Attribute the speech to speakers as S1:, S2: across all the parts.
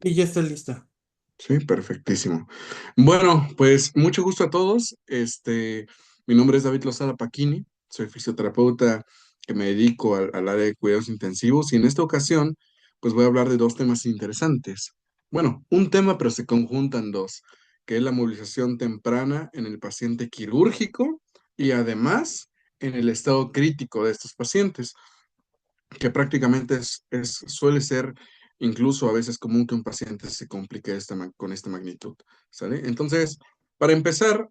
S1: Y ya está lista.
S2: Sí, perfectísimo. Bueno, pues mucho gusto a todos. Mi nombre es David Lozada Paquini, soy fisioterapeuta que me dedico al área de cuidados intensivos y en esta ocasión, pues voy a hablar de dos temas interesantes. Bueno, un tema, pero se conjuntan dos, que es la movilización temprana en el paciente quirúrgico y además en el estado crítico de estos pacientes que prácticamente suele ser incluso a veces común que un paciente se complique con esta magnitud, ¿sale? Entonces, para empezar,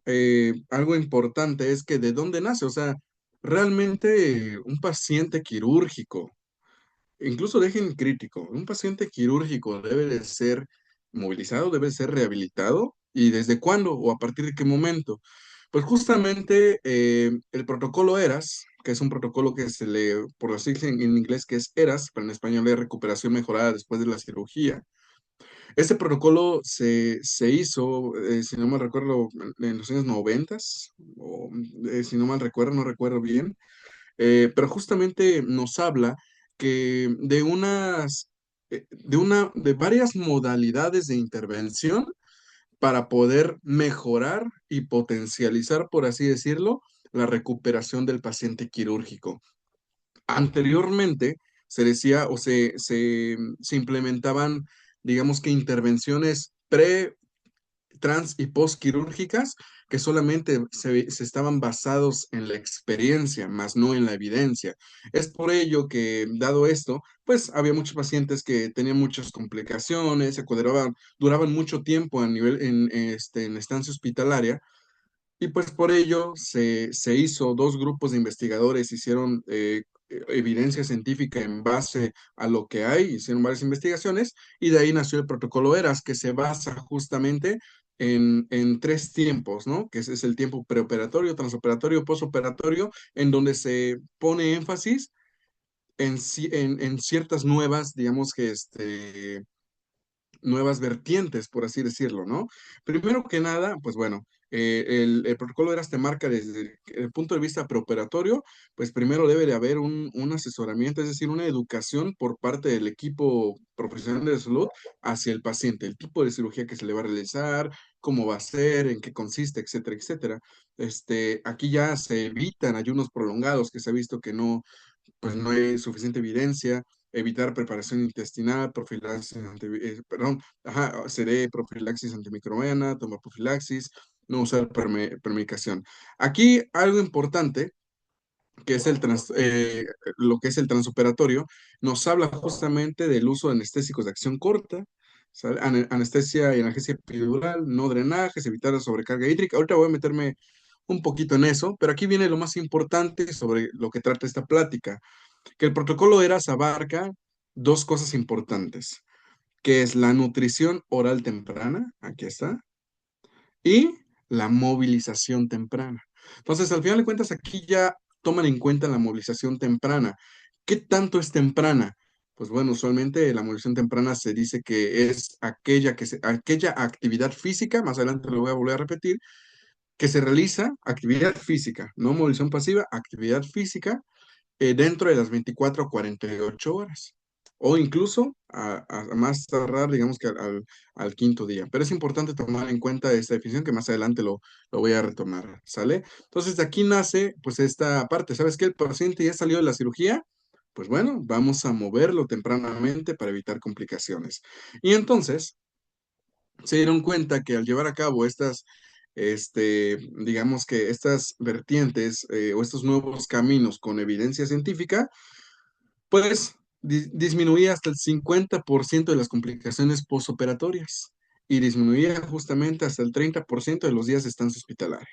S2: algo importante es que de dónde nace, o sea, realmente un paciente quirúrgico, incluso dejen crítico, un paciente quirúrgico debe de ser movilizado, debe ser rehabilitado, ¿y desde cuándo o a partir de qué momento? Pues justamente el protocolo ERAS, que es un protocolo que se le, por decirlo en inglés, que es ERAS, pero en español es recuperación mejorada después de la cirugía. Este protocolo se hizo, si no mal recuerdo, en los años 90, o si no mal recuerdo, no recuerdo bien, pero justamente nos habla que de varias modalidades de intervención para poder mejorar y potencializar, por así decirlo, la recuperación del paciente quirúrgico. Anteriormente se decía o se implementaban, digamos que intervenciones trans y postquirúrgicas que solamente se estaban basados en la experiencia, más no en la evidencia. Es por ello que, dado esto, pues había muchos pacientes que tenían muchas complicaciones, duraban mucho tiempo en estancia hospitalaria y pues por ello se hizo, dos grupos de investigadores hicieron evidencia científica en base a lo que hay, hicieron varias investigaciones y de ahí nació el protocolo ERAS, que se basa justamente en tres tiempos, ¿no? Que ese es el tiempo preoperatorio, transoperatorio, posoperatorio, en donde se pone énfasis en ciertas nuevas, digamos que nuevas vertientes, por así decirlo, ¿no? Primero que nada, pues bueno, el protocolo de ERAS te marca desde el punto de vista preoperatorio, pues primero debe de haber un asesoramiento, es decir, una educación por parte del equipo profesional de salud hacia el paciente, el tipo de cirugía que se le va a realizar, cómo va a ser, en qué consiste, etcétera, etcétera. Aquí ya se evitan ayunos prolongados, que se ha visto que no, pues no hay suficiente evidencia, evitar preparación intestinal, perdón, ajá, seré profilaxis antimicrobiana, tomar profilaxis, no usar premedicación. Aquí algo importante, que es lo que es el transoperatorio, nos habla justamente del uso de anestésicos de acción corta, ¿sale? Anestesia y analgesia epidural, no drenajes, evitar la sobrecarga hídrica. Ahorita voy a meterme un poquito en eso, pero aquí viene lo más importante sobre lo que trata esta plática, que el protocolo ERAS abarca dos cosas importantes, que es la nutrición oral temprana, aquí está, y la movilización temprana. Entonces, al final de cuentas, aquí ya toman en cuenta la movilización temprana. ¿Qué tanto es temprana? Pues bueno, usualmente la movilización temprana se dice que es aquella actividad física, más adelante lo voy a volver a repetir, que se realiza actividad física, no movilización pasiva, actividad física dentro de las 24 a 48 horas, o incluso a más tardar, digamos que al quinto día. Pero es importante tomar en cuenta esta definición que más adelante lo voy a retomar, ¿sale? Entonces, de aquí nace pues esta parte. ¿Sabes qué? El paciente ya salió de la cirugía. Pues bueno, vamos a moverlo tempranamente para evitar complicaciones. Y entonces se dieron cuenta que al llevar a cabo digamos que estas vertientes o estos nuevos caminos con evidencia científica, pues disminuía hasta el 50% de las complicaciones postoperatorias y disminuía justamente hasta el 30% de los días de estancia hospitalaria.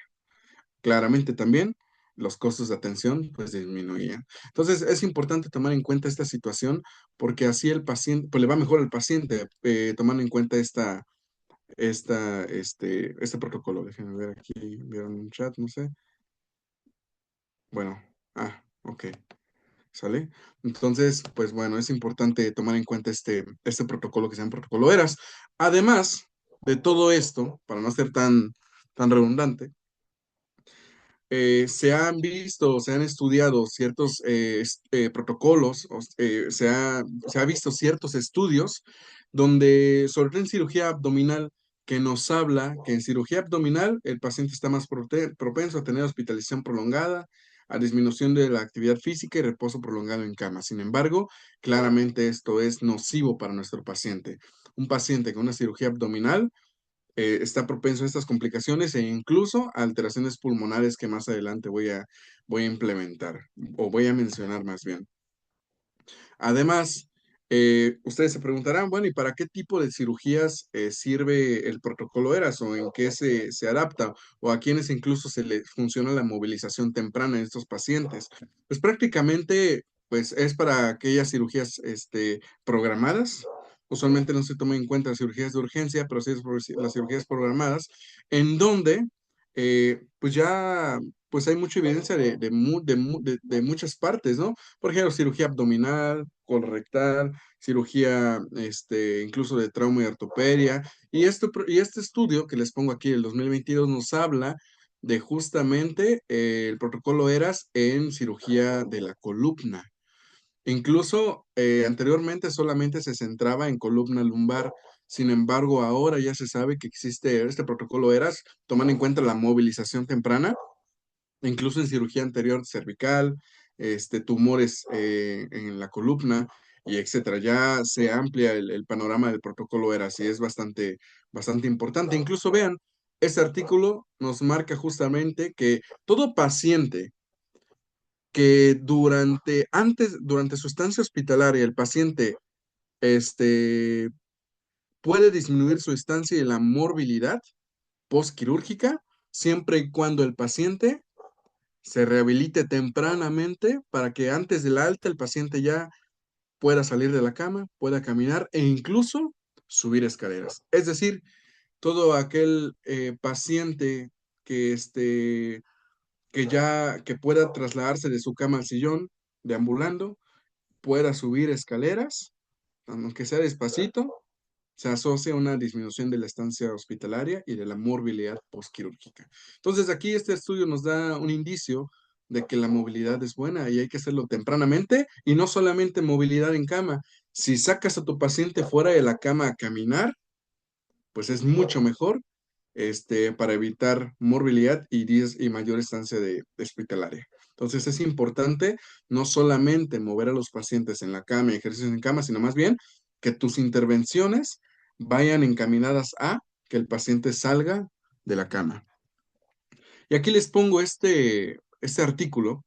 S2: Claramente también los costos de atención pues disminuían. Entonces es importante tomar en cuenta esta situación porque así el paciente, pues le va mejor al paciente tomando en cuenta este protocolo. Déjenme ver aquí, vieron un chat, no sé. Bueno, ok. ¿Sale? Entonces, pues bueno, es importante tomar en cuenta este protocolo que se llama protocolo ERAS. Además de todo esto, para no ser tan redundante, se han visto, se han estudiado ciertos protocolos, se ha visto ciertos estudios donde, sobre todo en cirugía abdominal, que nos habla que en cirugía abdominal el paciente está más propenso a tener hospitalización prolongada, a disminución de la actividad física y reposo prolongado en cama. Sin embargo, claramente esto es nocivo para nuestro paciente. Un paciente con una cirugía abdominal está propenso a estas complicaciones e incluso a alteraciones pulmonares que más adelante voy a implementar o voy a mencionar más bien. Además, ustedes se preguntarán, bueno, ¿y para qué tipo de cirugías sirve el protocolo ERAS o en qué se adapta o a quienes incluso se le funciona la movilización temprana en estos pacientes? Pues prácticamente, pues es para aquellas cirugías programadas. Usualmente no se toma en cuenta las cirugías de urgencia, pero sí las cirugías programadas, en donde pues ya pues hay mucha evidencia de muchas partes, ¿no? Por ejemplo, cirugía abdominal, colorectal, cirugía, incluso de trauma y ortopedia. Y este estudio que les pongo aquí, el 2022, nos habla de justamente el protocolo ERAS en cirugía de la columna. Incluso anteriormente solamente se centraba en columna lumbar. Sin embargo, ahora ya se sabe que existe este protocolo ERAS, tomando en cuenta la movilización temprana incluso en cirugía anterior cervical, tumores en la columna y etcétera. Ya se amplia el panorama del protocolo ERAS y es bastante importante. Incluso vean, este artículo nos marca justamente que todo paciente que durante su estancia hospitalaria, el paciente este, puede disminuir su estancia y la morbilidad postquirúrgica, siempre y cuando el paciente se rehabilite tempranamente para que antes del alta el paciente ya pueda salir de la cama, pueda caminar e incluso subir escaleras. Es decir, todo aquel paciente que, que pueda trasladarse de su cama al sillón, deambulando, pueda subir escaleras, aunque sea despacito, se asocia a una disminución de la estancia hospitalaria y de la morbilidad postquirúrgica. Entonces, aquí este estudio nos da un indicio de que la movilidad es buena y hay que hacerlo tempranamente y no solamente movilidad en cama. Si sacas a tu paciente fuera de la cama a caminar, pues es mucho mejor para evitar morbilidad y mayor estancia de hospitalaria. Entonces es importante no solamente mover a los pacientes en la cama y ejercicios en cama, sino más bien que tus intervenciones vayan encaminadas a que el paciente salga de la cama. Y aquí les pongo este artículo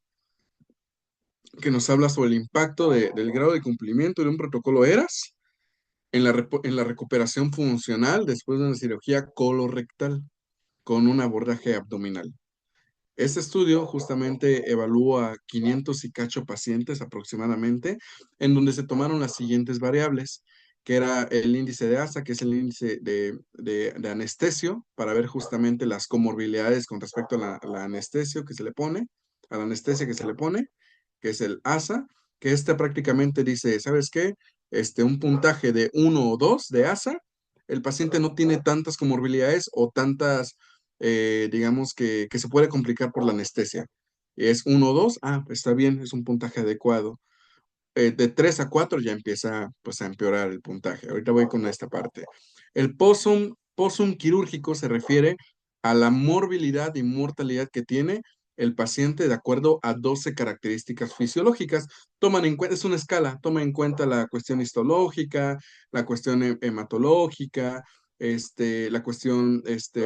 S2: que nos habla sobre el impacto del grado de cumplimiento de un protocolo ERAS en la recuperación funcional después de una cirugía colorectal con un abordaje abdominal. Este estudio justamente evaluó a 500 y cacho pacientes aproximadamente, en donde se tomaron las siguientes variables, que era el índice de ASA, que es el índice de anestesio, para ver justamente las comorbilidades con respecto a la anestesio que se le pone, a la anestesia que se le pone, que es el ASA, que prácticamente dice, ¿sabes qué? Un puntaje de 1 o 2 de ASA, el paciente no tiene tantas comorbilidades o tantas digamos que se puede complicar por la anestesia. Es 1 o 2, está bien, es un puntaje adecuado. De 3 a 4 ya empieza pues a empeorar el puntaje. Ahorita voy con esta parte. El posum quirúrgico se refiere a la morbilidad y mortalidad que tiene el paciente de acuerdo a 12 características fisiológicas. Toman en cuenta, es una escala, toma en cuenta la cuestión histológica, la cuestión hematológica, la cuestión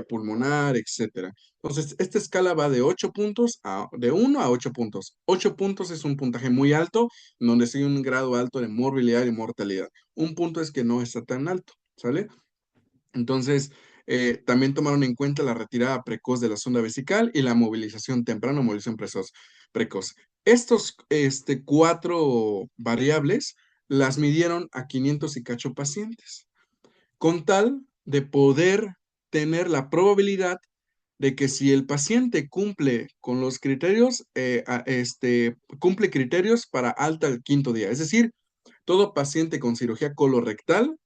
S2: pulmonar, etcétera. Entonces, esta escala va de 8 puntos de 1 a 8 puntos. 8 puntos es un puntaje muy alto, donde sigue un grado alto de morbilidad y mortalidad. Un punto es que no está tan alto, ¿sale? Entonces, también tomaron en cuenta la retirada precoz de la sonda vesical y la movilización temprana o movilización precoz. Estos cuatro variables las midieron a 500 y cacho pacientes, con tal de poder tener la probabilidad de que si el paciente cumple con los criterios, cumple criterios para alta al quinto día. Es decir, todo paciente con cirugía colorectal,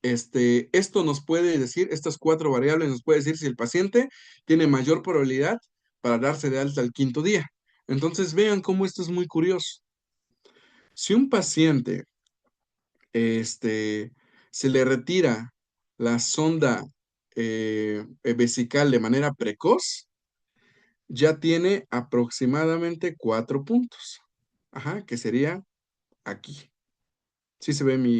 S2: esto nos puede decir, estas cuatro variables nos puede decir si el paciente tiene mayor probabilidad para darse de alta al quinto día. Entonces vean cómo esto es muy curioso. Si un paciente, este, se le retira la sonda vesical de manera precoz, ya tiene aproximadamente 4 puntos. Ajá, que sería aquí. Sí se ve mi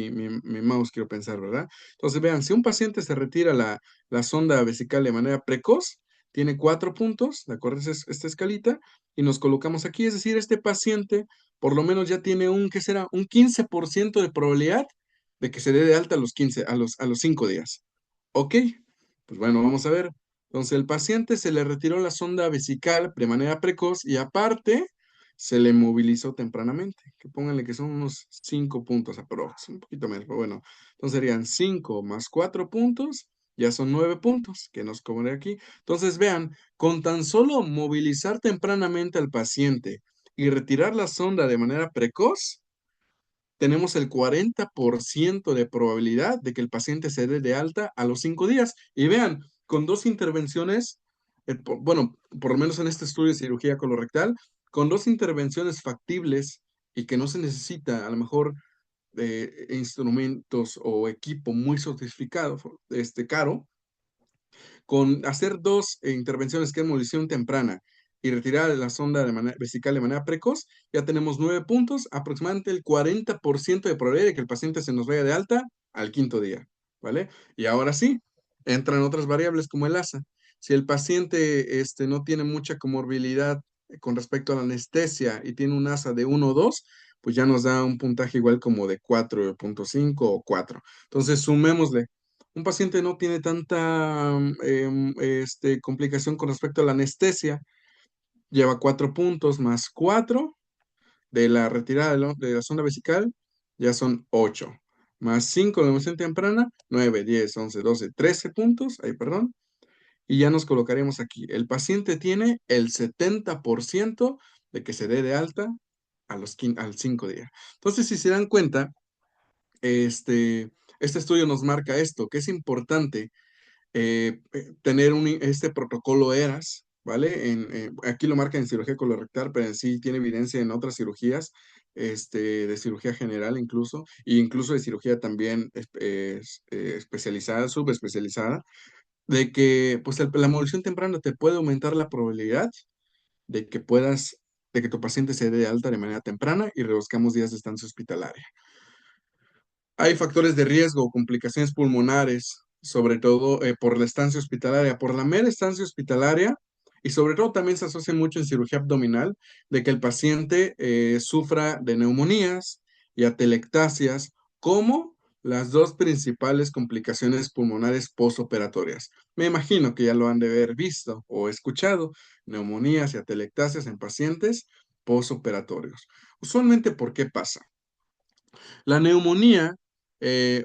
S2: mouse, quiero pensar, ¿verdad? Entonces, vean, si un paciente se retira la sonda vesical de manera precoz, tiene 4 puntos, ¿de acuerdo? Esta escalita, y nos colocamos aquí, es decir, este paciente por lo menos ya tiene ¿qué será? Un 15% de probabilidad de que se dé de alta a los 15, a los 5 días. ¿Ok? Pues bueno, vamos a ver. Entonces, el paciente se le retiró la sonda vesical de manera precoz y aparte se le movilizó tempranamente. Que pónganle que son unos 5 puntos aprox, un poquito menos, pero bueno. Entonces serían 5 más 4 puntos, ya son 9 puntos que nos cobré aquí. Entonces vean, con tan solo movilizar tempranamente al paciente y retirar la sonda de manera precoz, tenemos el 40% de probabilidad de que el paciente se dé de alta a los 5 días. Y vean, con 2 intervenciones, bueno, por lo menos en este estudio de cirugía colorectal, con 2 intervenciones factibles y que no se necesita a lo mejor instrumentos o equipo muy sofisticado, caro, con hacer 2 intervenciones que es movilización temprana y retirar la sonda vesical de manera precoz, ya tenemos 9 puntos, aproximadamente el 40% de probabilidad de que el paciente se nos vaya de alta al 5.º día, ¿vale? Y ahora sí, entran otras variables como el ASA. Si el paciente no tiene mucha comorbilidad con respecto a la anestesia y tiene un ASA de 1 o 2, pues ya nos da un puntaje igual como de 4.5 o 4. Entonces, sumémosle un paciente no tiene tanta complicación con respecto a la anestesia, lleva 4 puntos más 4 de la retirada de la sonda vesical, ya son 8, más 5 de la emoción temprana, 9, 10, 11, 12, 13 puntos, ahí perdón, y ya nos colocaremos aquí. El paciente tiene el 70% de que se dé de alta al 5 días. Entonces, si se dan cuenta, este estudio nos marca esto, que es importante tener este protocolo ERAS, ¿vale? Aquí lo marca en cirugía colorectal, pero en sí tiene evidencia en otras cirugías, de cirugía general incluso, e incluso de cirugía también especializada, subespecializada, de que pues la movilización temprana te puede aumentar la probabilidad de que tu paciente se dé de alta de manera temprana y reduzcamos días de estancia hospitalaria. Hay factores de riesgo, o complicaciones pulmonares, sobre todo por la estancia hospitalaria, por la mera estancia hospitalaria, y sobre todo también se asocia mucho en cirugía abdominal, de que el paciente sufra de neumonías y atelectasias como las 2 principales complicaciones pulmonares postoperatorias. Me imagino que ya lo han de haber visto o escuchado, neumonías y atelectasias en pacientes postoperatorios. Usualmente, ¿por qué pasa? La neumonía,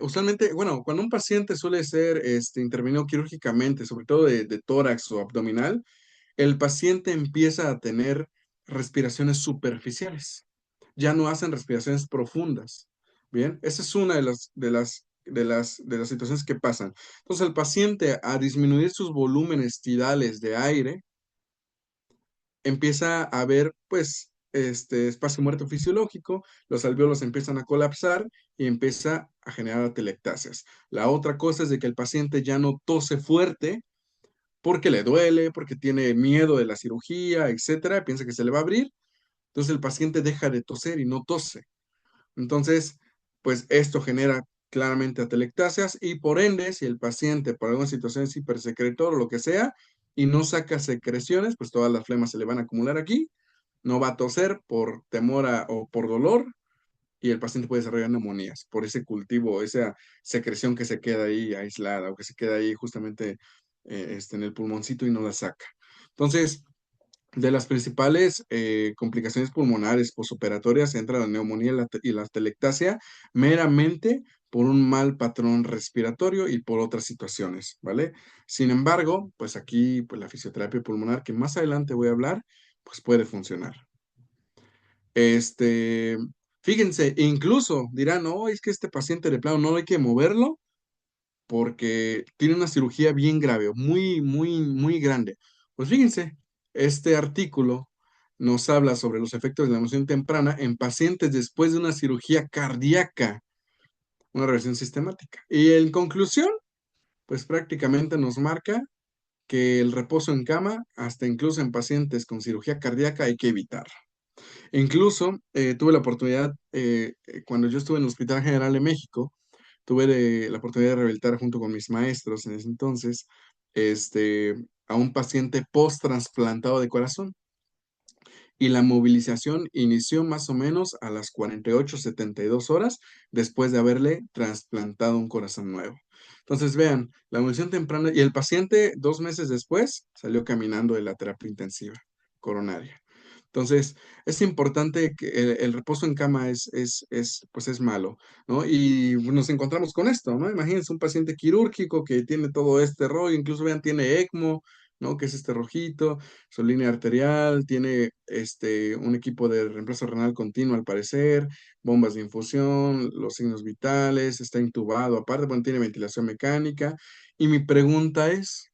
S2: usualmente, bueno, cuando un paciente suele ser intervenido quirúrgicamente, sobre todo de tórax o abdominal, el paciente empieza a tener respiraciones superficiales. Ya no hacen respiraciones profundas. Bien, esa es una de las situaciones que pasan. Entonces, el paciente, a disminuir sus volúmenes tidales de aire, empieza a haber, pues, este espacio muerto fisiológico, los alvéolos empiezan a colapsar y empieza a generar atelectasias. La otra cosa es de que el paciente ya no tose fuerte porque le duele, porque tiene miedo de la cirugía, etcétera, piensa que se le va a abrir, entonces el paciente deja de toser y no tose. Entonces, pues esto genera claramente atelectasias y por ende, si el paciente por alguna situación es hipersecretor o lo que sea y no saca secreciones, pues todas las flemas se le van a acumular aquí, no va a toser por temor o por dolor y el paciente puede desarrollar neumonías por ese cultivo, esa secreción que se queda ahí aislada o que se queda ahí justamente en el pulmoncito y no la saca. Entonces, de las principales complicaciones pulmonares posoperatorias entra la neumonía y la atelectasia meramente por un mal patrón respiratorio y por otras situaciones, ¿vale? Sin embargo, pues aquí pues la fisioterapia pulmonar, que más adelante voy a hablar, pues puede funcionar. Este, fíjense, incluso dirán, no, es que este paciente de plano no hay que moverlo porque tiene una cirugía bien grave, muy, muy, muy grande. Pues fíjense, este artículo nos habla sobre los efectos de la emoción temprana en pacientes después de una cirugía cardíaca. una revisión sistemática. Y en conclusión, pues prácticamente nos marca que el reposo en cama, hasta incluso en pacientes con cirugía cardíaca, hay que evitar. Incluso tuve la oportunidad, cuando yo estuve en el Hospital General de México, tuve la oportunidad de rehabilitar junto con mis maestros en ese entonces, este, a un paciente post-trasplantado de corazón. Y la movilización inició más o menos a las 48, 72 horas después de haberle trasplantado un corazón nuevo. Entonces, vean, la movilización temprana y el paciente 2 meses después salió caminando de la terapia intensiva coronaria. Entonces, es importante que el reposo en cama pues es malo, ¿no? Y nos encontramos con esto, ¿no? Imagínense un paciente quirúrgico que tiene todo este rollo, incluso vean, tiene ECMO, ¿no? Que es este rojito, su línea arterial, tiene un equipo de reemplazo renal continuo al parecer, bombas de infusión, los signos vitales, está intubado, aparte, bueno, tiene ventilación mecánica. Y mi pregunta es,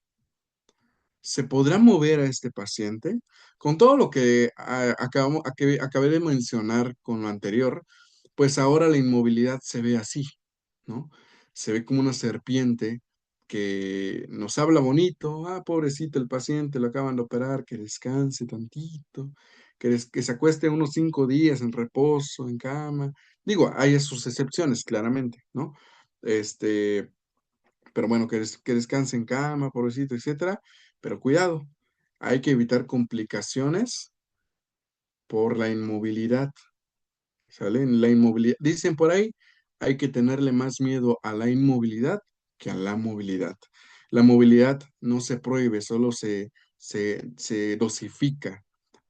S2: ¿se podrá mover a este paciente? Con todo lo que acabé de mencionar con lo anterior, pues ahora la inmovilidad se ve así, ¿no? Se ve como una serpiente que nos habla bonito, pobrecito el paciente, lo acaban de operar, que descanse tantito, que se acueste unos 5 días en reposo, en cama. Digo, hay sus excepciones, claramente, ¿no? Este, pero bueno, que descanse en cama, pobrecito, etcétera. Pero cuidado, hay que evitar complicaciones por la inmovilidad, ¿sale? La inmovilidad, dicen por ahí, hay que tenerle más miedo a la inmovilidad que a la movilidad. La movilidad no se prohíbe, solo se dosifica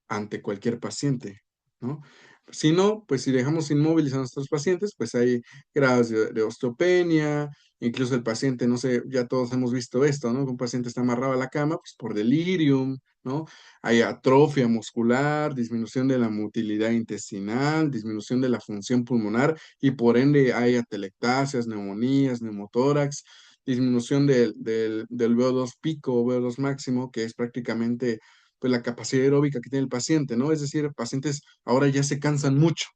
S2: ante cualquier paciente, ¿no? Si no, pues si dejamos inmóviles a nuestros pacientes, pues hay grados de osteopenia, incluso el paciente, no sé, ya todos hemos visto esto, ¿no? Que un paciente está amarrado a la cama, pues por delirium, ¿no? Hay atrofia muscular, disminución de la motilidad intestinal, disminución de la función pulmonar y por ende hay atelectasias, neumonías, neumotórax, disminución del VO2 pico o VO2 máximo, que es prácticamente pues la capacidad aeróbica que tiene el paciente, ¿no? Es decir, pacientes ahora ya se cansan mucho.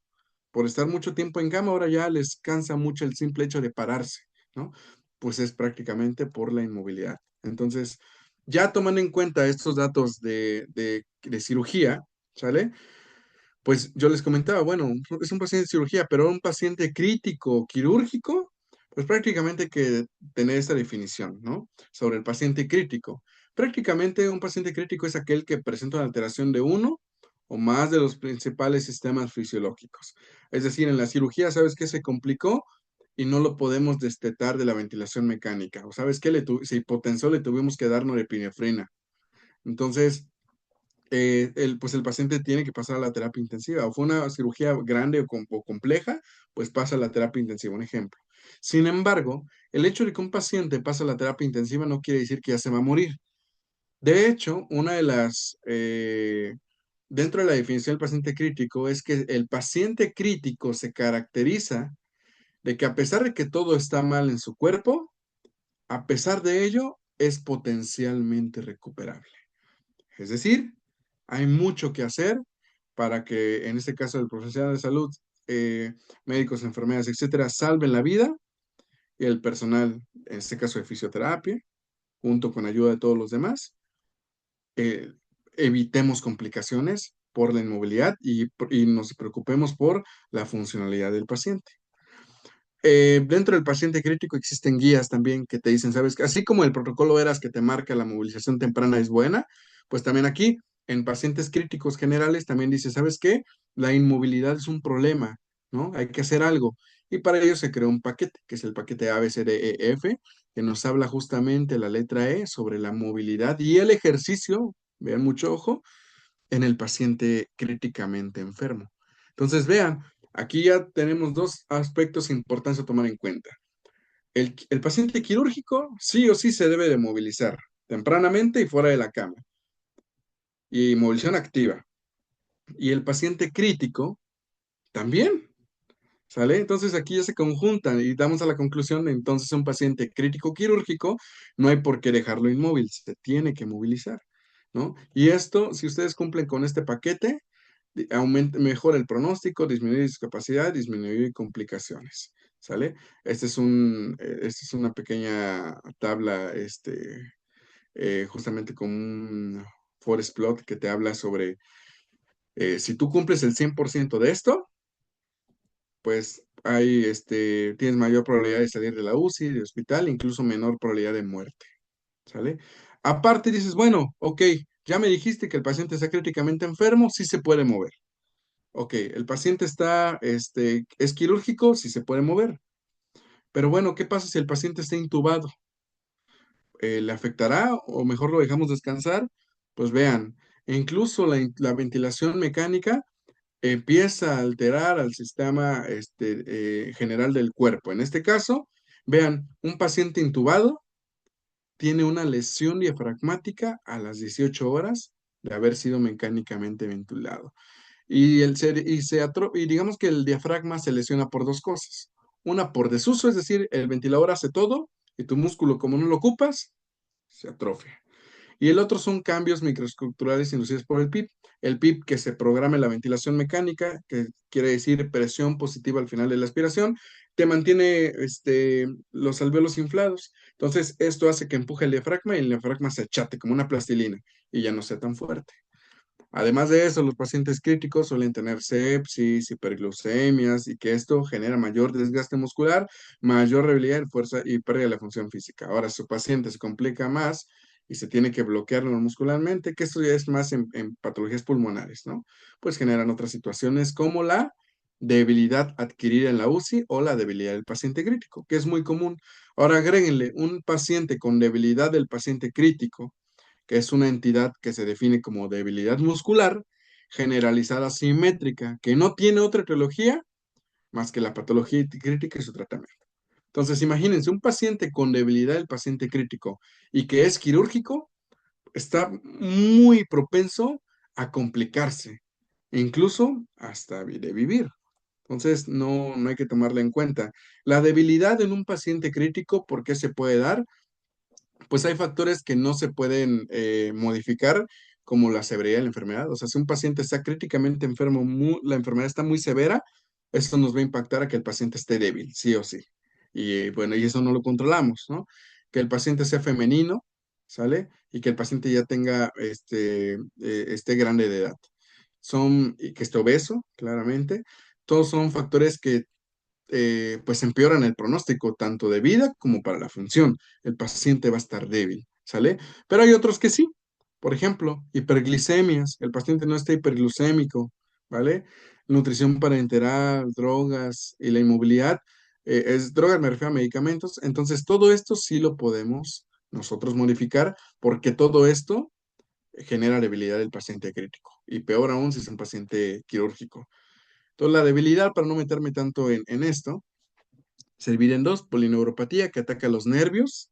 S2: Por estar mucho tiempo en cama, ahora ya les cansa mucho el simple hecho de pararse, ¿no? Pues es prácticamente por la inmovilidad. Entonces, ya tomando en cuenta estos datos de cirugía, ¿sale? Pues yo les comentaba, bueno, es un paciente de cirugía, pero un paciente crítico quirúrgico, pues prácticamente hay que tener esta definición, ¿no? Sobre el paciente crítico. Prácticamente un paciente crítico es aquel que presenta una alteración de uno o más de los principales sistemas fisiológicos. Es decir, en la cirugía, ¿sabes qué se complicó? Y no lo podemos destetar de la ventilación mecánica. ¿O sabes qué? Se hipotensó, le tuvimos que dar norepinefrina. Entonces, pues el paciente tiene que pasar a la terapia intensiva. O fue una cirugía grande o compleja, pues pasa a la terapia intensiva, un ejemplo. Sin embargo, el hecho de que un paciente pase a la terapia intensiva no quiere decir que ya se va a morir. De hecho, dentro de la definición del paciente crítico es que el paciente crítico se caracteriza de que a pesar de que todo está mal en su cuerpo, a pesar de ello, es potencialmente recuperable. Es decir, hay mucho que hacer para que, en este caso, el profesional de salud, eh, médicos, enfermeras, etcétera, salven la vida y el personal, en este caso de fisioterapia, junto con ayuda de todos los demás, eh, evitemos complicaciones por la inmovilidad y nos preocupemos por la funcionalidad del paciente. Dentro del paciente crítico existen guías también que te dicen, ¿sabes? Así como el protocolo ERAS que te marca la movilización temprana es buena, pues también aquí en pacientes críticos generales también dice, ¿sabes qué? La inmovilidad es un problema, ¿no? Hay que hacer algo. Y para ello se creó un paquete, que es el paquete ABCDEF, que nos habla justamente la letra E sobre la movilidad y el ejercicio, vean mucho ojo, en el paciente críticamente enfermo. Entonces, vean, aquí ya tenemos dos aspectos importantes a tomar en cuenta. El paciente quirúrgico sí o sí se debe de movilizar tempranamente y fuera de la cama, y movilización activa. Y el paciente crítico también, ¿sale? Entonces aquí ya se conjuntan y damos a la conclusión de entonces un paciente crítico quirúrgico no hay por qué dejarlo inmóvil, se tiene que movilizar, ¿no? Y esto, si ustedes cumplen con este paquete, mejora el pronóstico, disminuye discapacidad, disminuye complicaciones. ¿sale? Esta es una pequeña tabla, justamente con un forest plot que te habla sobre si tú cumples el 100% de esto, pues tienes mayor probabilidad de salir de la UCI, de hospital, incluso menor probabilidad de muerte, ¿sale? Aparte dices, bueno, ok, ya me dijiste que el paciente está críticamente enfermo, sí se puede mover. Ok, el paciente es quirúrgico, sí se puede mover. Pero bueno, ¿qué pasa si el paciente está intubado? ¿Le afectará o mejor lo dejamos descansar? Pues vean, incluso la ventilación mecánica empieza a alterar al sistema general del cuerpo. En este caso, vean, un paciente intubado tiene una lesión diafragmática a las 18 horas de haber sido mecánicamente ventilado. Y digamos que el diafragma se lesiona por dos cosas. Una por desuso, es decir, el ventilador hace todo y tu músculo, como no lo ocupas, se atrofia. Y el otro son cambios microestructurales inducidos por el PIP. El PIP que se programa en la ventilación mecánica, que quiere decir presión positiva al final de la aspiración, te mantiene los alvéolos inflados. Entonces, esto hace que empuje el diafragma y el diafragma se achate como una plastilina y ya no sea tan fuerte. Además de eso, los pacientes críticos suelen tener sepsis, hiperglucemias y que esto genera mayor desgaste muscular, mayor debilidad de fuerza y pérdida de la función física. Ahora, si su paciente se complica más y se tiene que bloquearlo muscularmente, que esto ya es más en patologías pulmonares, ¿no? Pues generan otras situaciones como la debilidad adquirida en la UCI o la debilidad del paciente crítico, que es muy común. Ahora agréguenle un paciente con debilidad del paciente crítico que es una entidad que se define como debilidad muscular generalizada simétrica, que no tiene otra etiología más que la patología crítica y su tratamiento. Entonces, imagínense, un paciente con debilidad del paciente crítico y que es quirúrgico, está muy propenso a complicarse, e incluso hasta de vivir. Entonces, no hay que tomarla en cuenta. La debilidad en un paciente crítico, ¿por qué se puede dar? Pues hay factores que no se pueden modificar, como la severidad de la enfermedad. O sea, si un paciente está críticamente enfermo, la enfermedad está muy severa, eso nos va a impactar a que el paciente esté débil, sí o sí. Y bueno, y eso no lo controlamos, ¿no? Que el paciente sea femenino, ¿sale? Y que el paciente ya tenga, esté grande de edad. Y que esté obeso, claramente. Todos son factores que pues empeoran el pronóstico tanto de vida como para la función. El paciente va a estar débil, ¿sale? Pero hay otros que sí. Por ejemplo, hiperglicemias. El paciente no está hiperglucémico, ¿vale? Nutrición parenteral, drogas y la inmovilidad. Drogas, me refiero a medicamentos. Entonces, todo esto sí lo podemos nosotros modificar porque todo esto genera debilidad del paciente crítico. Y peor aún si es un paciente quirúrgico. Entonces, la debilidad, para no meterme tanto en esto, se divide en dos: polineuropatía que ataca los nervios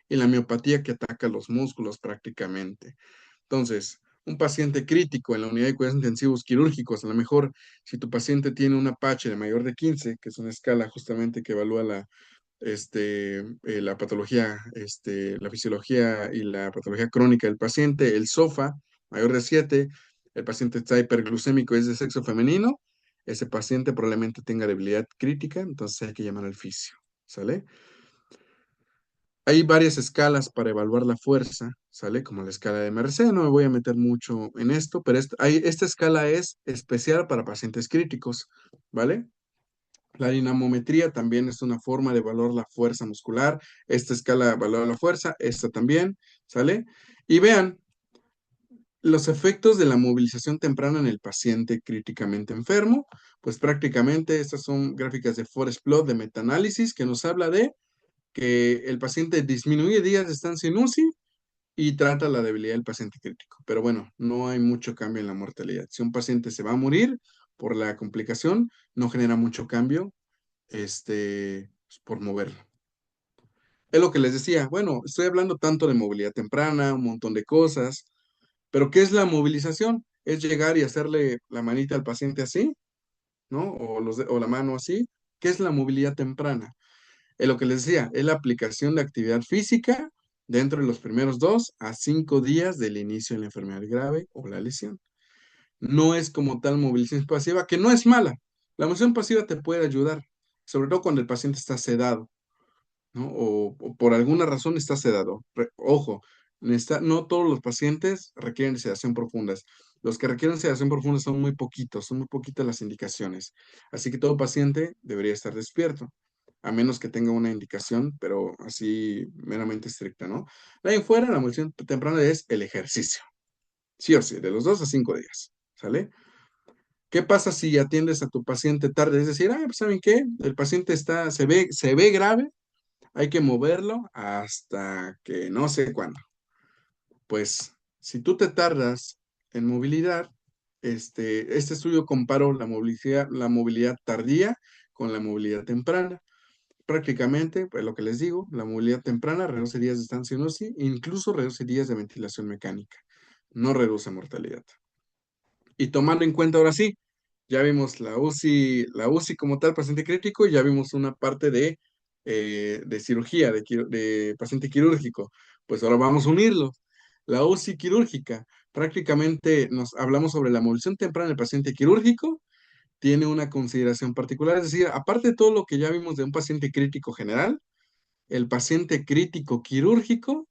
S2: y la miopatía que ataca los músculos prácticamente. Entonces, un paciente crítico en la unidad de cuidados intensivos quirúrgicos, a lo mejor si tu paciente tiene un Apache de mayor de 15, que es una escala justamente que evalúa la patología, la fisiología y la patología crónica del paciente, el SOFA mayor de 7, el paciente está hiperglucémico y es de sexo femenino, ese paciente probablemente tenga debilidad crítica, entonces hay que llamar al fisio, ¿sale? Hay varias escalas para evaluar la fuerza, ¿sale? Como la escala de MRC, no me voy a meter mucho en esto, pero esta escala es especial para pacientes críticos, ¿vale? La dinamometría también es una forma de evaluar la fuerza muscular. Esta escala evalúa la fuerza, esta también, ¿sale? Y vean, los efectos de la movilización temprana en el paciente críticamente enfermo, pues prácticamente estas son gráficas de forest plot de metaanálisis que nos habla de que el paciente disminuye días de estancia en UCI y trata la debilidad del paciente crítico. Pero bueno, no hay mucho cambio en la mortalidad. Si un paciente se va a morir por la complicación, no genera mucho cambio por moverlo. Es lo que les decía, bueno, estoy hablando tanto de movilidad temprana, un montón de cosas, pero ¿qué es la movilización? Es llegar y hacerle la manita al paciente así, ¿no? O la mano así. ¿Qué es la movilidad temprana? Es lo que les decía, es la aplicación de actividad física dentro de los primeros 2 a 5 días del inicio de la enfermedad grave o la lesión. No es como tal movilización pasiva, que no es mala. La movilización pasiva te puede ayudar, sobre todo cuando el paciente está sedado, ¿no? O por alguna razón está sedado. Ojo, no todos los pacientes requieren sedación profundas. Los que requieren sedación profunda son muy poquitas las indicaciones. Así que todo paciente debería estar despierto, a menos que tenga una indicación, pero así meramente estricta, ¿no? De ahí en fuera, la movilización temprana es el ejercicio. Sí o sí, de los 2 a 5 días, ¿sale? ¿Qué pasa si atiendes a tu paciente tarde? Es decir, pues ¿saben qué? El paciente se ve grave, hay que moverlo hasta que no sé cuándo. Pues si tú te tardas en movilidad, este estudio comparó la movilidad tardía con la movilidad temprana. Prácticamente, pues lo que les digo, la movilidad temprana reduce días de estancia en UCI, incluso reduce días de ventilación mecánica, no reduce mortalidad. Y tomando en cuenta ahora sí, ya vimos la UCI como tal, paciente crítico, y ya vimos una parte de cirugía, de paciente quirúrgico. Pues ahora vamos a unirlo. La UCI quirúrgica, prácticamente nos hablamos sobre la movilización temprana del paciente quirúrgico, tiene una consideración particular, es decir, aparte de todo lo que ya vimos de un paciente crítico general, el paciente crítico quirúrgico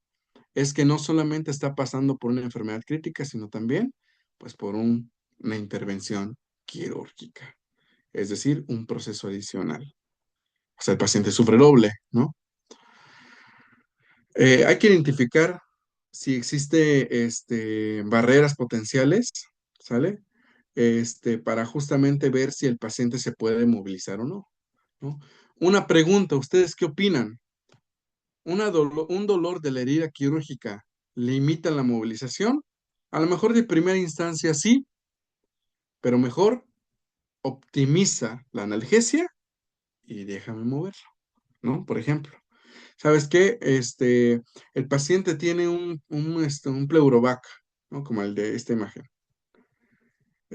S2: es que no solamente está pasando por una enfermedad crítica, sino también, pues, por una intervención quirúrgica, es decir, un proceso adicional. O sea, el paciente sufre doble, ¿no? Hay que identificar si existe barreras potenciales, ¿sale? Para justamente ver si el paciente se puede movilizar o no, ¿no? Una pregunta, ¿ustedes qué opinan? ¿Un dolor de la herida quirúrgica limita la movilización? A lo mejor de primera instancia sí, pero mejor optimiza la analgesia y déjame moverlo, ¿no? Por ejemplo, ¿sabes qué? El paciente tiene un pleurovac, ¿no? Como el de esta imagen.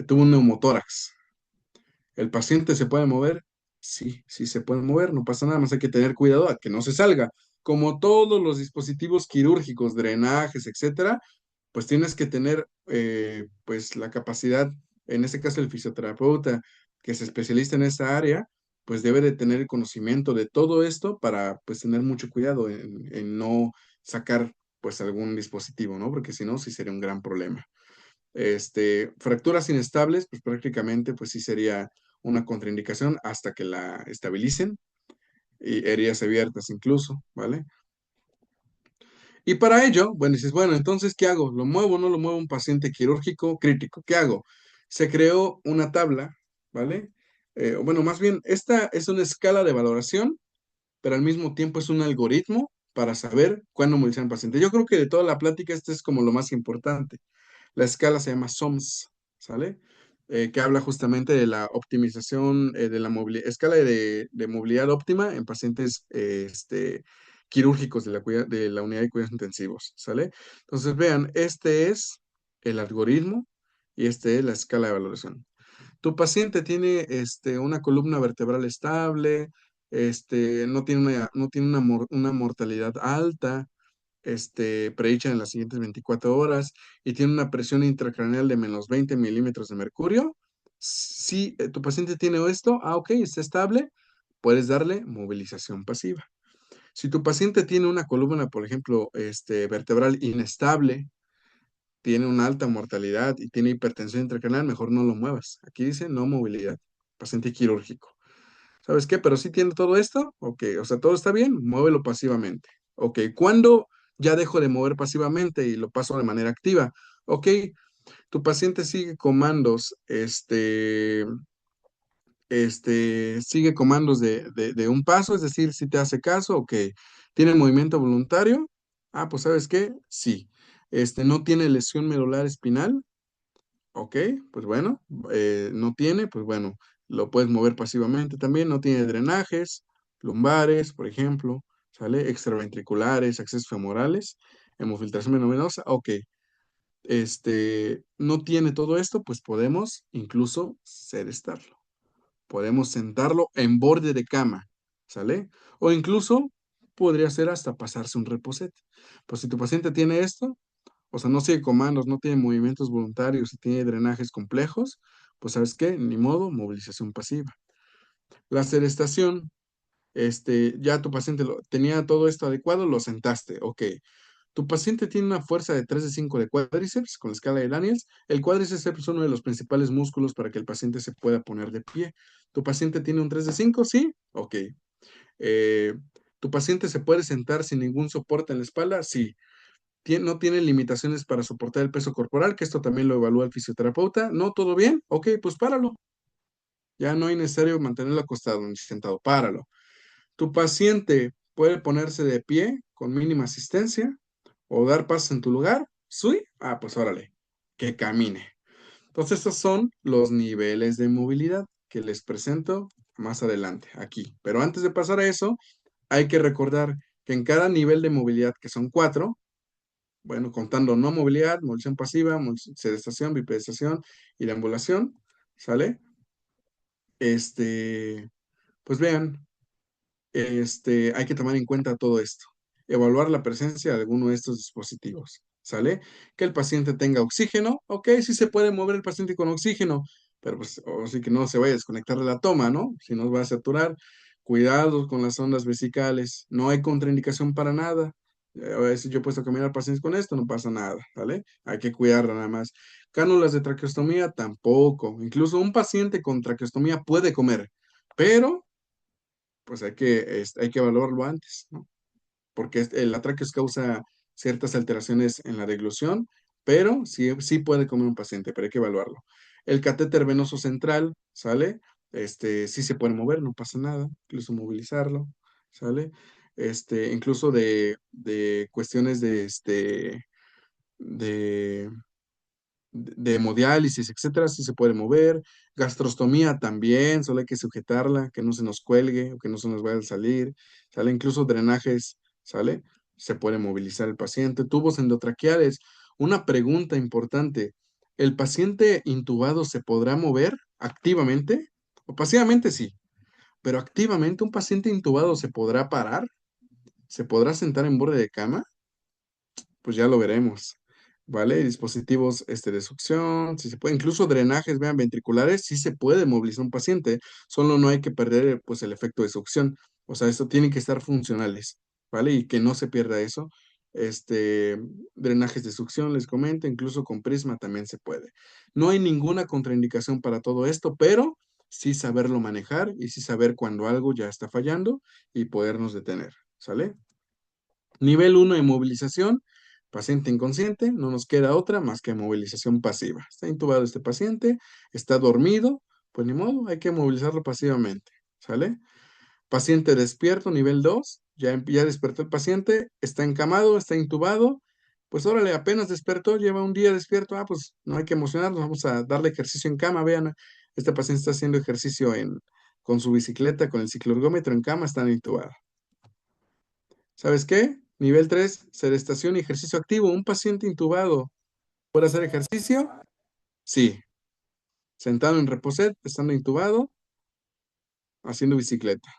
S2: Tuvo un neumotórax. ¿El paciente se puede mover? Sí, sí se puede mover, no pasa nada, más hay que tener cuidado a que no se salga. Como todos los dispositivos quirúrgicos, drenajes, etcétera, pues tienes que tener pues la capacidad, en este caso el fisioterapeuta que es especialista en esa área, pues debe de tener el conocimiento de todo esto para pues tener mucho cuidado en no sacar pues algún dispositivo, ¿no? Porque si no, sí sería un gran problema. Fracturas inestables, pues prácticamente pues sí sería una contraindicación hasta que la estabilicen y heridas abiertas incluso, ¿vale? Y para ello, bueno, dices, bueno, entonces, ¿qué hago? ¿Lo muevo o no lo muevo un paciente quirúrgico crítico? ¿Qué hago? Se creó una tabla, ¿vale? Bueno, más bien, esta es una escala de valoración, pero al mismo tiempo es un algoritmo para saber cuándo movilizar al paciente. Yo creo que de toda la plática, este es como lo más importante. La escala se llama SOMS, ¿sale? Que habla justamente de la optimización de la movilidad, escala de movilidad óptima en pacientes quirúrgicos de la unidad de cuidados intensivos, ¿sale? Entonces, vean, este es el algoritmo y este es la escala de valoración. Tu paciente tiene una columna vertebral estable, no tiene una mortalidad alta, predicha en las siguientes 24 horas y tiene una presión intracraneal de menos 20 milímetros de mercurio. Si tu paciente tiene esto, ok, está estable, puedes darle movilización pasiva. Si tu paciente tiene una columna, por ejemplo, vertebral inestable, tiene una alta mortalidad y tiene hipertensión intracraneal, mejor no lo muevas. Aquí dice no movilidad, paciente quirúrgico. ¿Sabes qué? Pero si tiene todo esto, ok, o sea, todo está bien, muévelo pasivamente. Ok, ¿cuándo ya dejo de mover pasivamente y lo paso de manera activa? Ok, tu paciente sigue comandos, sigue comandos de un paso, es decir, si te hace caso, ok, ¿tiene movimiento voluntario? Pues ¿sabes qué? Sí. ¿No tiene lesión medular espinal? Ok, pues bueno, no tiene, pues bueno, lo puedes mover pasivamente también, no tiene drenajes, lumbares, por ejemplo, ¿sale? Extraventriculares, accesos femorales, hemofiltración venosa, ok. No tiene todo esto, pues podemos incluso sedestarlo, podemos sentarlo en borde de cama, ¿sale? O incluso podría ser hasta pasarse un reposet. Pues si tu paciente tiene esto, o sea, no sigue comandos, no tiene movimientos voluntarios y tiene drenajes complejos, pues ¿sabes qué? Ni modo, movilización pasiva. La sedestación, ya tu paciente tenía todo esto adecuado, lo sentaste, ok. Tu paciente tiene una fuerza de 3 de 5 de cuádriceps con la escala de Daniels. El cuádriceps es uno de los principales músculos para que el paciente se pueda poner de pie. ¿Tu paciente tiene un 3 de 5? Sí. Ok. Eh, ¿Tu paciente se puede sentar sin ningún soporte en la espalda? Sí. ¿No tiene limitaciones para soportar el peso corporal? Que esto también lo evalúa el fisioterapeuta. ¿No? ¿Todo bien? Ok, pues páralo. Ya no hay necesario mantenerlo acostado ni sentado. Páralo. ¿Tu paciente puede ponerse de pie con mínima asistencia o dar pasos en tu lugar? Sí. Ah, pues órale, que camine. Entonces, estos son los niveles de movilidad que les presento más adelante aquí. Pero antes de pasar a eso, hay que recordar que en cada nivel de movilidad, que son cuatro, bueno, contando no movilidad, movilización pasiva, sedestación, bipedestación y deambulación, ¿sale? Pues vean, hay que tomar en cuenta todo esto. Evaluar la presencia de alguno de estos dispositivos, ¿sale? Que el paciente tenga oxígeno, ok, sí se puede mover el paciente con oxígeno, pero pues, o sí que no se vaya a desconectar de la toma, ¿no? Si nos va a saturar, cuidado con las ondas vesicales, no hay contraindicación para nada. A veces yo he puesto a caminar pacientes con esto, no pasa nada, ¿vale? Hay que cuidarla nada más. Cánulas de traqueostomía, tampoco. Incluso un paciente con traqueostomía puede comer, pero pues hay que evaluarlo antes, ¿no? Porque el atraqueos causa ciertas alteraciones en la deglución, pero sí, sí puede comer un paciente, pero hay que evaluarlo. El catéter venoso central, ¿sale? Sí se puede mover, no pasa nada, incluso movilizarlo, ¿sale? Incluso de cuestiones de de hemodiálisis, etcétera, sí se puede mover. Gastrostomía también, solo hay que sujetarla, que no se nos cuelgue o que no se nos vaya a salir. Sale incluso drenajes, ¿sale? Se puede movilizar el paciente. Tubos endotraqueales. Una pregunta importante. ¿El paciente intubado se podrá mover activamente? O pasivamente sí, pero activamente un paciente intubado se podrá parar, se podrá sentar en borde de cama. Pues ya lo veremos, ¿vale? Dispositivos de succión, si se puede, incluso drenajes, vean, ventriculares, sí se puede movilizar un paciente, solo no hay que perder pues el efecto de succión, o sea, esto tiene que estar funcionales, ¿vale? Y que no se pierda eso. Este, Drenajes de succión, les comento, incluso con prisma también se puede. No hay ninguna contraindicación para todo esto, pero sí saberlo manejar y sí saber cuando algo ya está fallando y podernos detener, ¿sale? Nivel uno de movilización, paciente inconsciente, no nos queda otra más que movilización pasiva. Está intubado este paciente, está dormido, pues ni modo, hay que movilizarlo pasivamente, ¿sale? Paciente despierto, nivel 2, ya despertó el paciente, está encamado, está intubado, pues órale, apenas despertó, lleva un día despierto, pues no hay que emocionarnos, vamos a darle ejercicio en cama, vean, este paciente está haciendo ejercicio con su bicicleta, con el cicloergómetro en cama, está intubado. ¿Sabes qué? Nivel 3, sedestación y ejercicio activo. Un paciente intubado puede hacer ejercicio. Sí, sentado en reposet, estando intubado, haciendo bicicleta.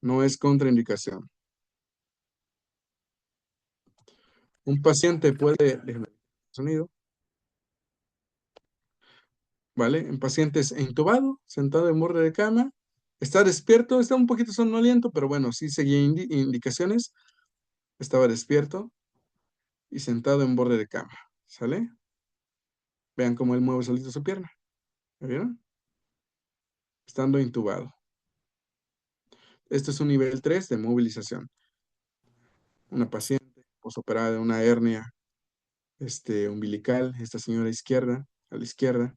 S2: No es contraindicación. Un paciente puede, déjame sonido, ¿vale? En pacientes intubado, sentado en borde de cama, está despierto, está un poquito somnoliento, pero bueno, sí seguía indicaciones. Estaba despierto y sentado en borde de cama, ¿sale? Vean cómo él mueve solito su pierna. ¿Me vieron? Estando intubado. Este es un nivel 3 de movilización. Una paciente posoperada de una hernia umbilical, esta señora izquierda, a la izquierda,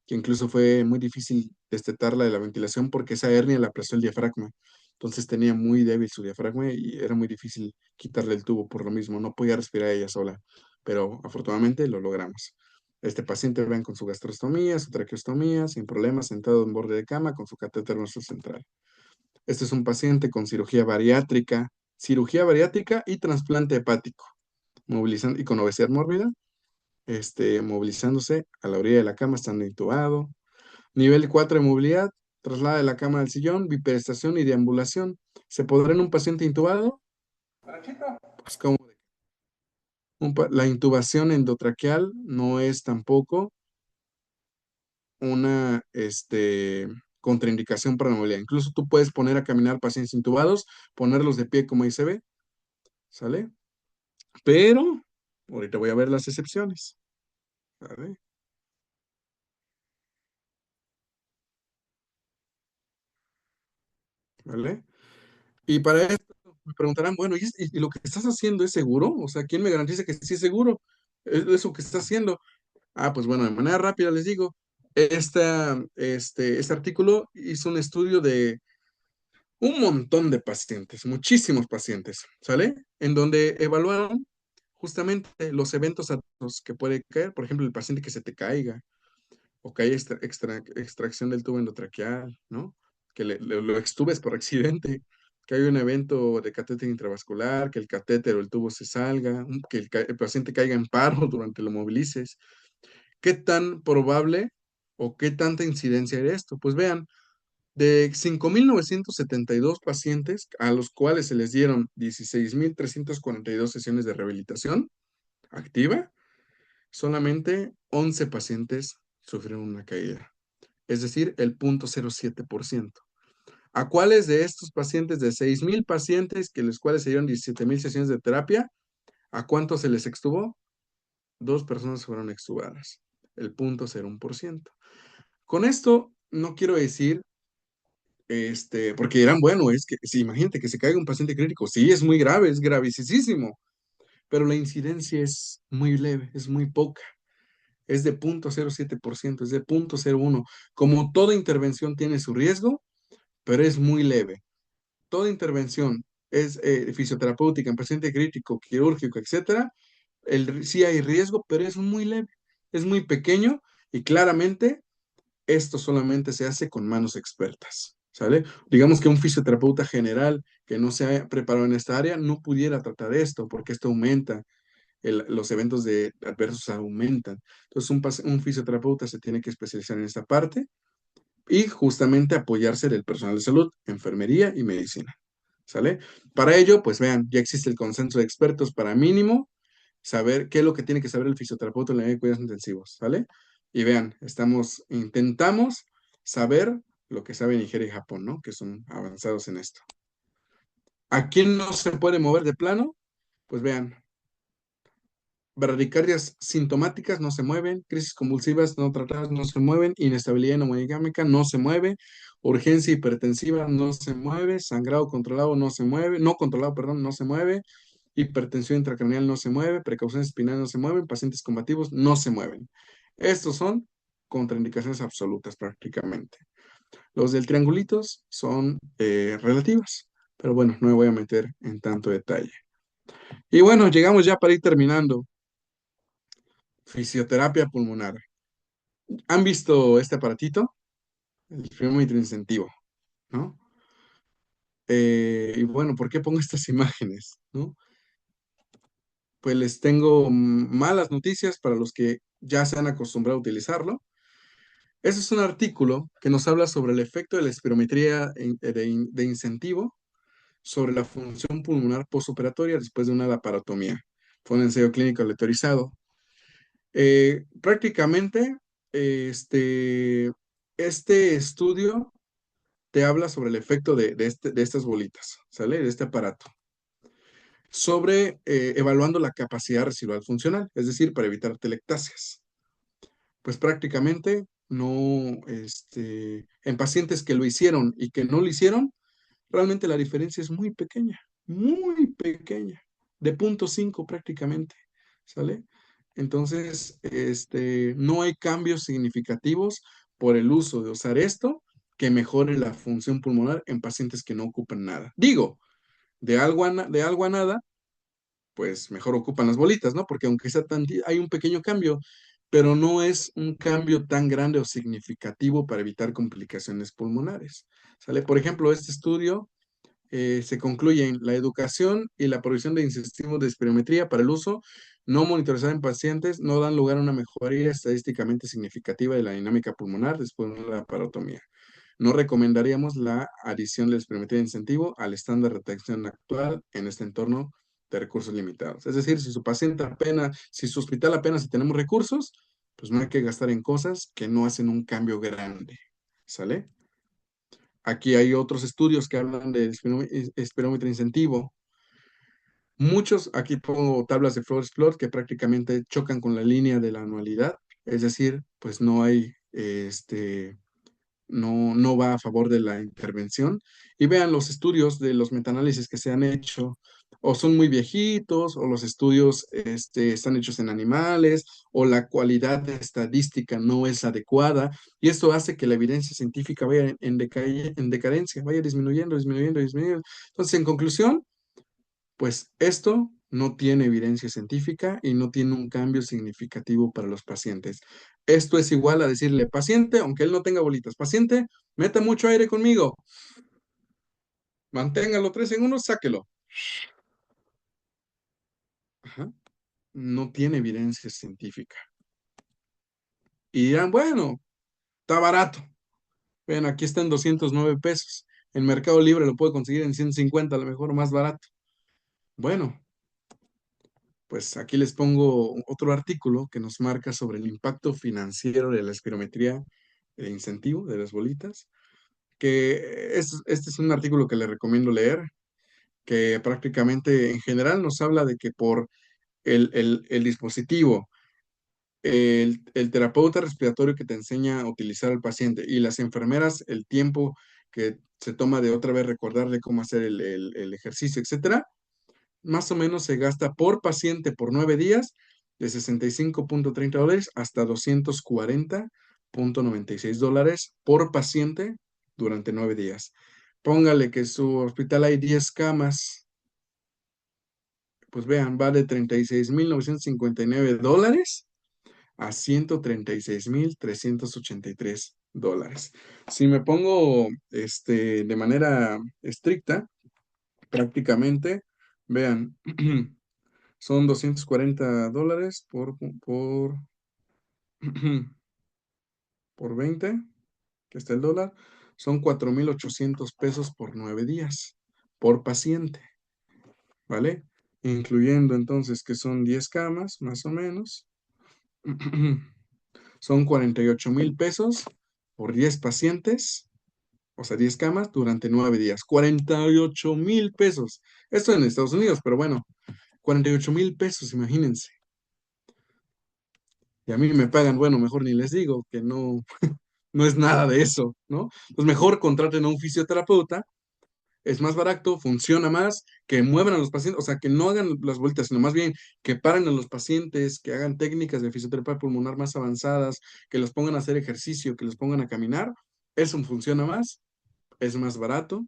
S2: que incluso fue muy difícil destetarla de la ventilación porque esa hernia le aplastó el diafragma. Entonces tenía muy débil su diafragma y era muy difícil quitarle el tubo por lo mismo. No podía respirar ella sola, pero afortunadamente lo logramos. Este paciente ven con su gastrostomía, su traqueostomía, sin problemas, sentado en borde de cama con su catéter venoso central. Este es un paciente con cirugía bariátrica y trasplante hepático, movilizando y con obesidad mórbida, movilizándose a la orilla de la cama, estando intubado. Nivel 4 de movilidad, traslada de la cama al sillón, bipedestación y deambulación. ¿Se podrá en un paciente intubado? Pues como la intubación endotraqueal no es tampoco una contraindicación para la movilidad. Incluso tú puedes poner a caminar pacientes intubados, ponerlos de pie como ahí se ve, ¿sale? Pero ahorita voy a ver las excepciones, ¿vale? ¿Vale? Y para esto me preguntarán, bueno, ¿y lo que estás haciendo es seguro? O sea, ¿quién me garantiza que sí es seguro? Eso que estás haciendo. Ah, pues bueno, de manera rápida les digo, este artículo hizo un estudio de un montón de pacientes, muchísimos pacientes, ¿sale? En donde evaluaron justamente los eventos adversos que puede caer, por ejemplo, el paciente que se te caiga, o que hay extracción del tubo endotraqueal, ¿no? Que lo extubes por accidente, que hay un evento de catéter intravascular, que el catéter o el tubo se salga, que el paciente caiga en paro durante lo movilices. ¿Qué tan probable o qué tanta incidencia era esto? Pues vean, de 5.972 pacientes a los cuales se les dieron 16.342 sesiones de rehabilitación activa, solamente 11 pacientes sufrieron una caída, es decir, el 0.07%. ¿A cuáles de estos pacientes, de 6.000 pacientes, que los cuales se dieron 17.000 sesiones de terapia, a cuántos se les extubó? Dos personas fueron extubadas, el 0.01%. Con esto no quiero decir, porque dirán, bueno, es que, sí, imagínate que se caiga un paciente crítico, sí, es muy grave, es gravísimo, pero la incidencia es muy leve, es muy poca, es de 0.07%, es de 0.01. Como toda intervención tiene su riesgo, pero es muy leve. Toda intervención es fisioterapéutica en paciente crítico, quirúrgico, etcétera, sí hay riesgo, pero es muy leve, es muy pequeño y claramente esto solamente se hace con manos expertas, ¿sale? Digamos que un fisioterapeuta general que no se ha preparado en esta área no pudiera tratar esto porque esto aumenta, los eventos de adversos aumentan. Entonces, un fisioterapeuta se tiene que especializar en esta parte y justamente apoyarse del personal de salud, enfermería y medicina, ¿sale? Para ello, pues vean, ya existe el consenso de expertos para mínimo saber qué es lo que tiene que saber el fisioterapeuta en la unidad de cuidados intensivos, ¿sale? Y vean, intentamos saber lo que sabe Nigeria y Japón, ¿no? Que son avanzados en esto. ¿A quién no se puede mover de plano? Pues vean, bradicardias sintomáticas no se mueven, crisis convulsivas no tratadas no se mueven, inestabilidad hemodinámica no se mueve, urgencia hipertensiva no se mueve, sangrado controlado no se mueve, no controlado, perdón, no se mueve, hipertensión intracraneal no se mueve, precauciones espinales no se mueven, pacientes combativos no se mueven. Estos son contraindicaciones absolutas prácticamente. Los del triangulitos son relativas, pero bueno, no me voy a meter en tanto detalle. Y bueno, llegamos ya para ir terminando. Fisioterapia pulmonar. ¿Han visto este aparatito? El friómetro incentivo, ¿no? Y bueno, ¿por qué pongo estas imágenes, no? Pues les tengo malas noticias para los que ya se han acostumbrado a utilizarlo. Ese es un artículo que nos habla sobre el efecto de la espirometría de incentivo sobre la función pulmonar postoperatoria después de una laparotomía. Fue un ensayo clínico aleatorizado. Prácticamente, este estudio te habla sobre el efecto de estas bolitas, ¿sale? De este aparato. Sobre evaluando la capacidad residual funcional, es decir, para evitar telectasias. Pues prácticamente no, en pacientes que lo hicieron y que no lo hicieron, realmente la diferencia es muy pequeña, de 0.5 prácticamente, ¿sale? Entonces, no hay cambios significativos por el uso de usar esto que mejore la función pulmonar en pacientes que no ocupan nada. Digo, de algo a nada, pues mejor ocupan las bolitas, ¿no? Porque aunque sea hay un pequeño cambio, pero no es un cambio tan grande o significativo para evitar complicaciones pulmonares, ¿sale? Por ejemplo, este estudio se concluyen la educación y la provisión de incentivos de espirometría para el uso no monitorizado en pacientes no dan lugar a una mejoría estadísticamente significativa de la dinámica pulmonar después de una laparotomía. No recomendaríamos la adición de la espirometría de incentivo al estándar de detección actual en este entorno de recursos limitados. Es decir, si su hospital apenas si tenemos recursos, pues no hay que gastar en cosas que no hacen un cambio grande. ¿Sale? Aquí hay otros estudios que hablan del espirómetro incentivo. Muchos, aquí pongo tablas de Flores Plot que prácticamente chocan con la línea de la anualidad, es decir, pues no hay, no va a favor de la intervención. Y vean los estudios de los metaanálisis que se han hecho, o son muy viejitos, o los estudios están hechos en animales, o la cualidad estadística no es adecuada, y esto hace que la evidencia científica vaya en decadencia, vaya disminuyendo, disminuyendo, disminuyendo. Entonces, en conclusión, pues esto no tiene evidencia científica y no tiene un cambio significativo para los pacientes. Esto es igual a decirle, paciente, aunque él no tenga bolitas, paciente, meta mucho aire conmigo, manténgalo 3 segundos, sáquelo. Ajá. No tiene evidencia científica. Y dirán, bueno, está barato. Ven, aquí está en 209 pesos. En Mercado Libre lo puede conseguir en 150, a lo mejor más barato. Bueno, pues aquí les pongo otro artículo que nos marca sobre el impacto financiero de la espirometría de incentivo de las bolitas, que este es un artículo que le recomiendo leer, que prácticamente en general nos habla de que por el dispositivo, el terapeuta respiratorio que te enseña a utilizar al paciente y las enfermeras, el tiempo que se toma de otra vez recordarle cómo hacer el ejercicio, etcétera, más o menos se gasta por paciente por 9 días de $65.30 hasta $240.96 por paciente durante 9 días. Póngale que su hospital hay 10 camas, pues vean, va de $36.959 a $136.383. Si me pongo de manera estricta, prácticamente, vean, son $240 por 20, que está el dólar. Son 4,800 pesos por 9 días, por paciente, ¿vale? Incluyendo entonces que son 10 camas, más o menos. Son 48,000 pesos por 10 pacientes, o sea, 10 camas durante 9 días. 48,000 pesos. Esto en Estados Unidos, pero bueno, 48,000 pesos, imagínense. Y a mí me pagan, bueno, mejor ni les digo que no, no es nada de eso, ¿no? Pues mejor contraten a un fisioterapeuta, es más barato, funciona más, que muevan a los pacientes, o sea, que no hagan las vueltas, sino más bien que paren a los pacientes, que hagan técnicas de fisioterapia pulmonar más avanzadas, que los pongan a hacer ejercicio, que los pongan a caminar. Eso funciona más, es más barato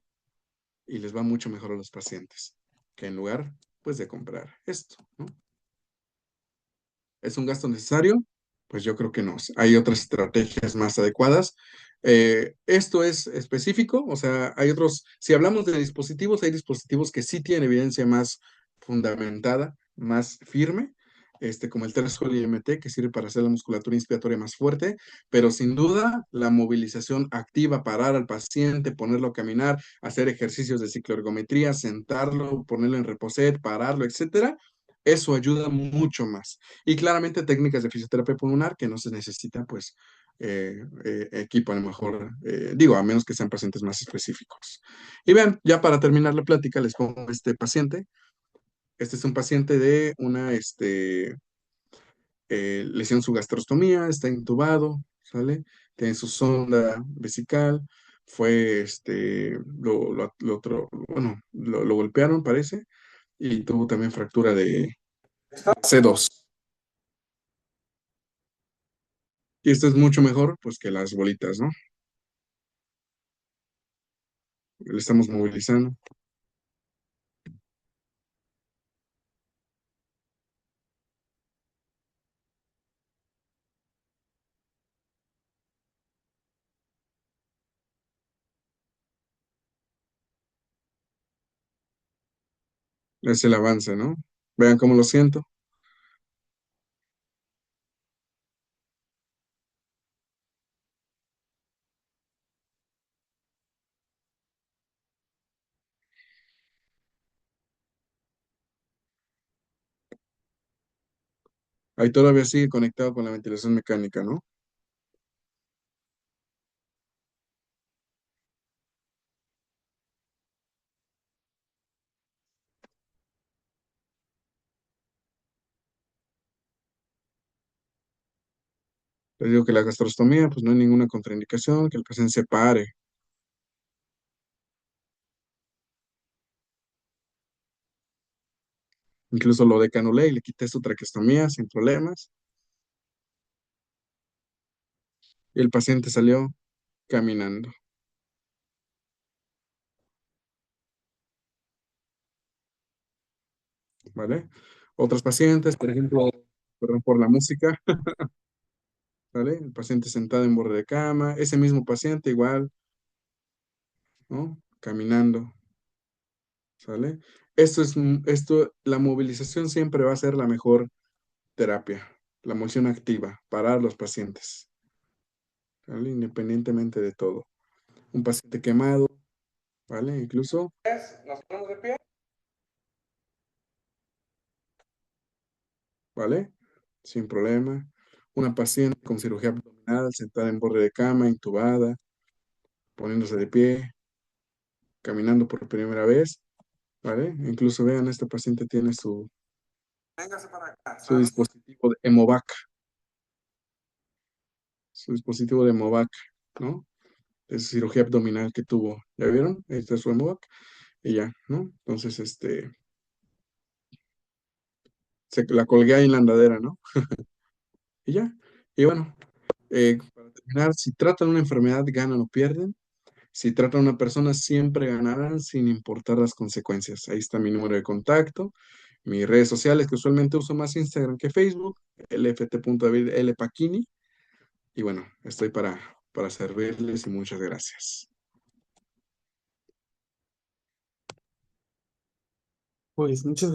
S2: y les va mucho mejor a los pacientes, que en lugar, pues, de comprar esto, ¿no? ¿Es un gasto necesario? Pues yo creo que no. Hay otras estrategias más adecuadas. Esto es específico, o sea, hay otros, si hablamos de dispositivos, hay dispositivos que sí tienen evidencia más fundamentada, más firme, como el 3 IMT, que sirve para hacer la musculatura inspiratoria más fuerte, pero sin duda la movilización activa, parar al paciente, ponerlo a caminar, hacer ejercicios de cicloergometría, sentarlo, ponerlo en reposet, pararlo, etcétera, eso ayuda mucho más. Y claramente técnicas de fisioterapia pulmonar que no se necesita, pues, equipo a lo mejor, digo, a menos que sean pacientes más específicos. Y vean, ya para terminar la plática, les pongo este paciente. Este es un paciente de una lesión su gastrostomía, está intubado, ¿sale? Tiene su sonda vesical, fue, bueno, lo golpearon, parece, y tuvo también fractura de C2. Y esto es mucho mejor, pues, que las bolitas, ¿no? Le estamos movilizando. Es el avance, ¿no? Vean cómo lo siento. Ahí todavía sigue conectado con la ventilación mecánica, ¿no? Les digo que la gastrostomía, pues no hay ninguna contraindicación, que el paciente se pare. Incluso lo de canulé y le quité su traqueostomía sin problemas. Y el paciente salió caminando, ¿vale? Otros pacientes, por ejemplo, perdón por la música, ¿vale? El paciente sentado en borde de cama, ese mismo paciente igual, ¿no? Caminando, ¿sale? La movilización siempre va a ser la mejor terapia, la moción activa para los pacientes, ¿vale? Independientemente de todo. Un paciente quemado, ¿vale? Incluso, nos ponemos de pie, ¿vale? Sin problema. Una paciente con cirugía abdominal, sentada en borde de cama, intubada, poniéndose de pie, caminando por primera vez, ¿vale? Incluso vean, este paciente tiene su dispositivo de Hemovac, su dispositivo de Hemovac, ¿no? De su cirugía abdominal que tuvo. ¿Ya vieron? Ahí está su Hemovac y ya, ¿no? Entonces, la colgué ahí en la andadera, ¿no? Y ya. Y bueno, para terminar, si tratan una enfermedad, ganan o pierden. Si tratan a una persona, siempre ganarán sin importar las consecuencias. Ahí está mi número de contacto, mis redes sociales, que usualmente uso más Instagram que Facebook, lft.davidlpaquini. Y bueno, estoy para servirles y muchas gracias. Pues muchas